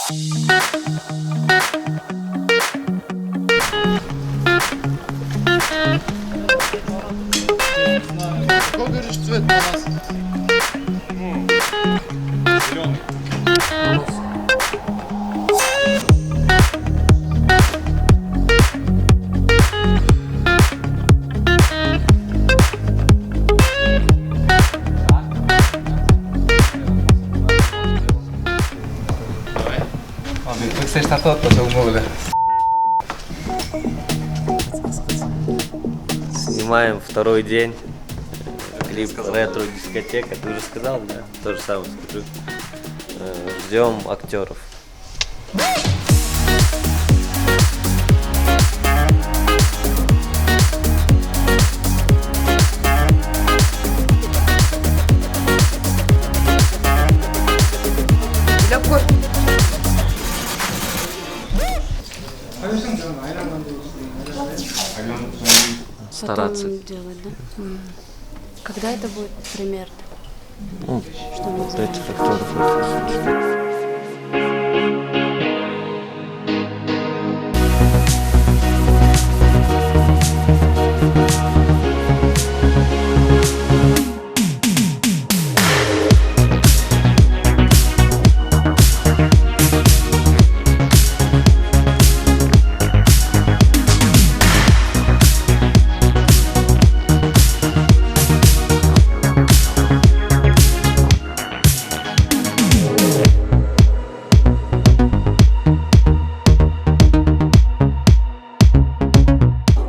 Какой, говоришь, цвет у нас? Зеленый. Você está todo para o mundo. Снимаем второй день. Клип ретро-дискотека. Ты уже сказал, да? То же самое скажу. Ждем актеров. Стараться. Потом делать, да? Когда это будет примерно? Ну, Что мы знаем? этих актеров.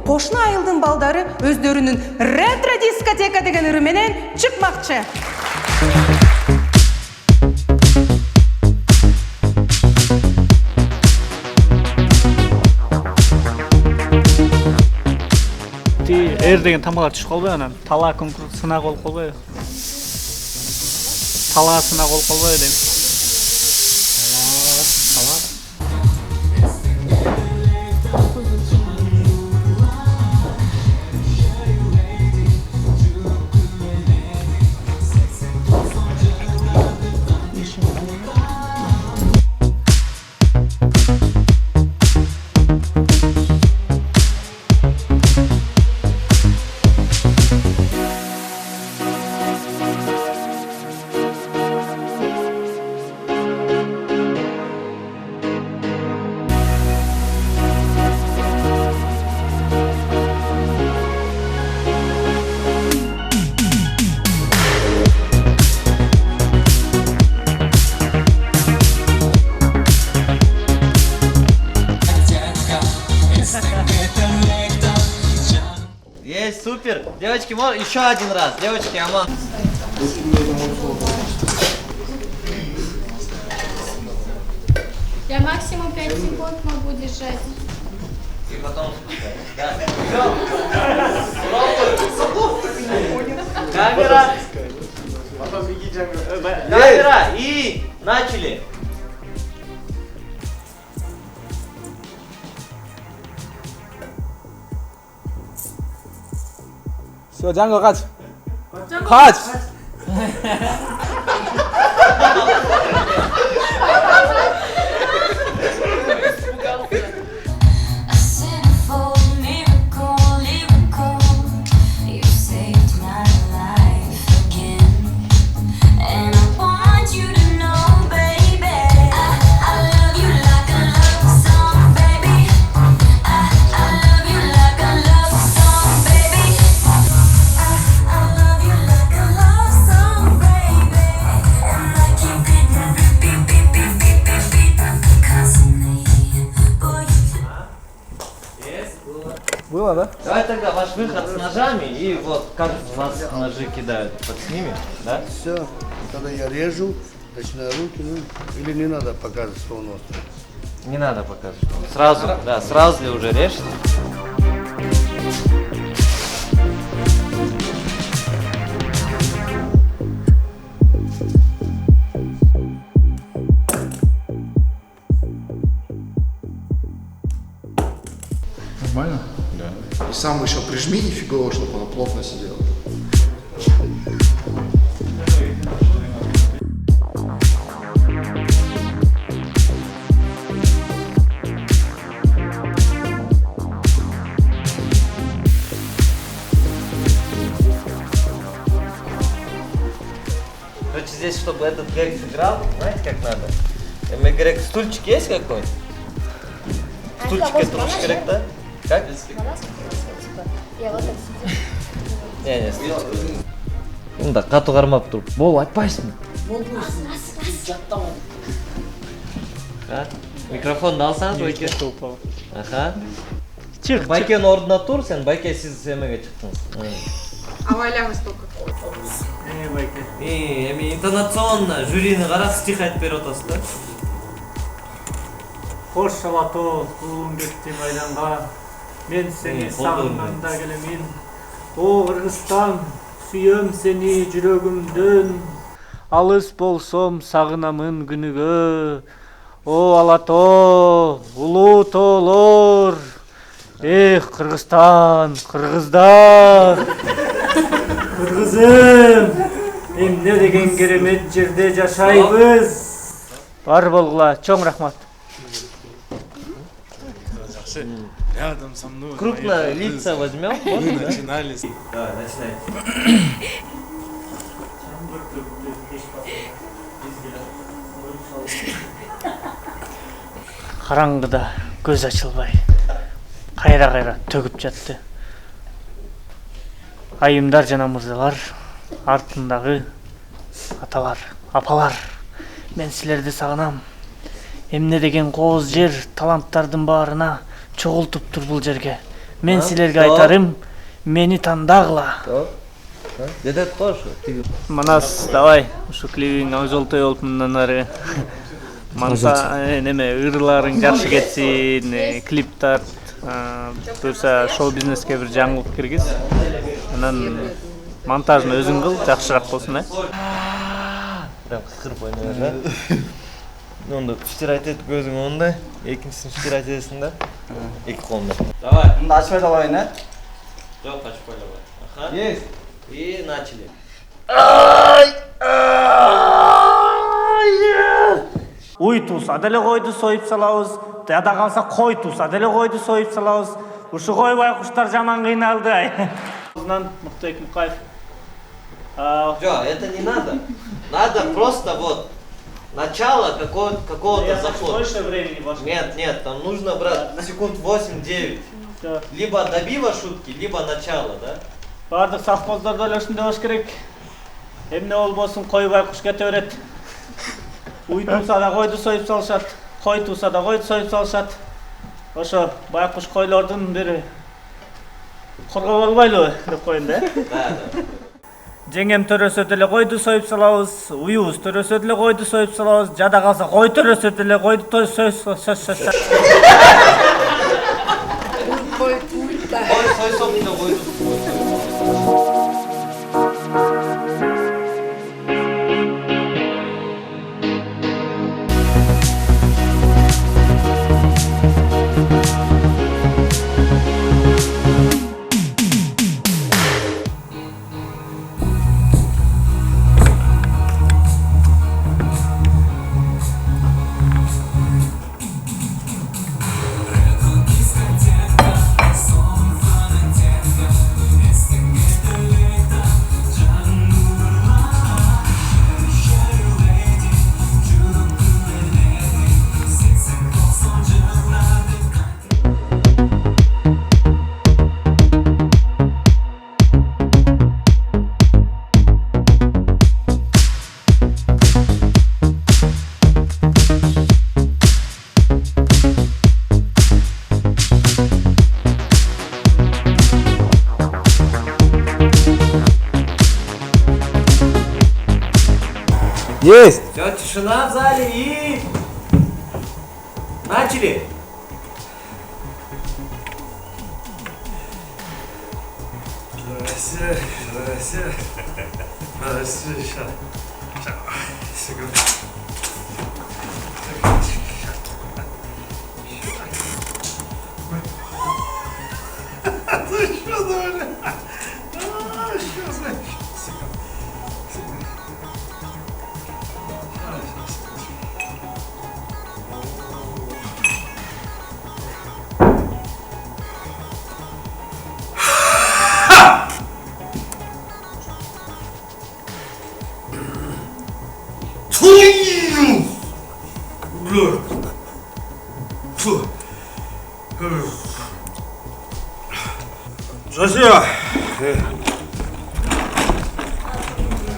Кошна айылдын балдары өздөрүнүн ретро дискотека деген ыры менен чыкмакчы. Эр деген тамгалар түшүп калбайбы анан? Тала конкурс сынак болуп калбайбы? Тала сынак болуп калбайбы дейм. Есть, супер! Девочки, еще один раз. Девочки, Аман. Я максимум 5 секунд могу держать. И потом спускай. Да. Камера. Камера. И начали. Все, Джанго, кач. Кач. Было, да? Давай тогда ваш выход с ножами и вот как у нас ножи кидают. Подснимем, да? Все, когда я режу, начинаю руки, ну, или не надо показывать, что он острый. Не надо показывать. Сразу, да, сразу ли уже режете? Нормально? Да. И сам еще прижми нифигово, чтобы оно плотно сидело. здесь, чтобы этот гэг сыграл, знаете, как надо? Мне грек, стульчик есть какой-нибудь? Стульчик это уж керек, да? Как? Я вот так сидела. Не, стульчик. Ну да, қату қармап тұрып. Бол, айтпайсың. Микрофонды алсаңыз, Байке. Аха. Чық, Байкенің орнына тұр, сен Байке сіз семеге шықтыңыз. Авайлаңыз только. Байке. Эми интонационно жюрини қарап стих айтып беріп отырсыз да? Қош шалато, туым кетті майданға. Мен сені сағынғанда келемін. О, Қырғызстан, сүйем сені жүрегімден. Алыс болсом сағынамын күнігө. О, Алато, улуу тоолор. Эх, Қырғызстан, қырғыздар. Қырғызым, эмне деген керемет жерде жашайбыз. Бар болгула, чоң рахмат. Рядом со мной. Крупно лица возьмем. Мы начинали. Давай, начинай. Қараңғыда көз ашылбай, қайра-қайра төгіп жатты. Айымдар жана мырзалар, артындағы аталар, апалар, мен сілерді сағынам. Эмне деген қоз жер таланттардың барына чоғылтып тұр бұл жерге. Мен сілерге айтарым, мені тандағыла. Дедет қош. Манас, давай, ушу клибиң өзолтой олып мындан ары. Неме, ырларың жақсы кетсин, клип тарт, бұйырса шоу-бизнеске бір жаңылық кіргіз. Анан монтажын өзің қыл, жақсырақ болсын, Прям қырып ойнайыр, да? Онда үштер айтет көзің онда, екіншісін үштер айтесің да? Екі қолында. Давай. Мында ашпай талайын, Жоқ, ашып ойлабай. Аха. Есть. И начали. Уй туса, деле қойды сойып салауыз, яда қалса қой туса, деле қойды сойып салауыз. Ушы қой байқұштар жаман қиналды. Мықты Мұқаев. Жоқ, это не надо. Надо просто вот начало какого-то захода. Больше времени ваше. Нет, там нужно, брат, секунд 8-9. Либо добива шутки, либо начало, да? Бардық совхоздарды ойлашында бош керек. Эмне ол болсын, қой байқұш кете өрет. Уй туса да қойды сойып салышат. Қой туса да қойды сойып салышат. Ошо байқұш қойлардың бірі қорғап албайлы деп қойын да? Да. Жеңем төрөсө деле қойды сойып салабыз, уюбуз төрөсө деле қойды сойып салабыз, жада қалса қой төрөсө деле қойды сойып Есть. Все, тишина в зале и... Начали! Жася!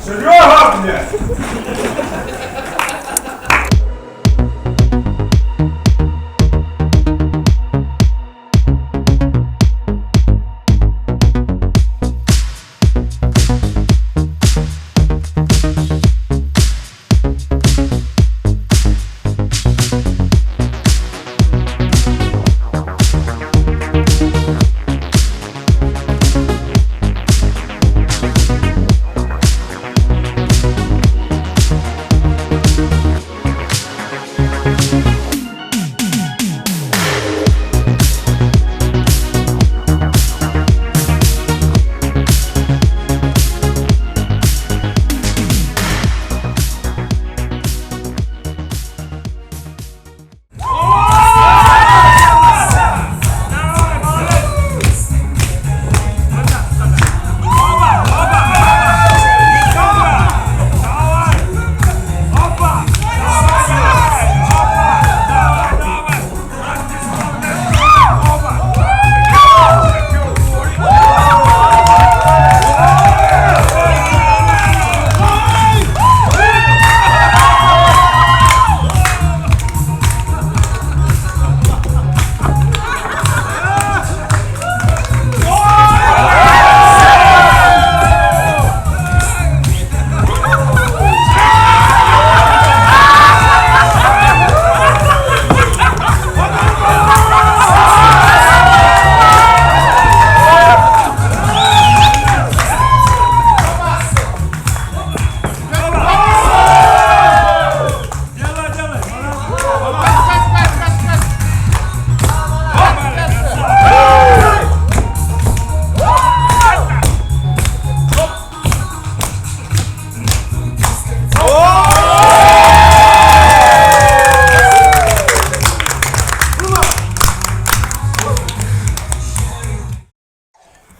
Серега, блядь!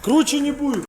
Круче не будет.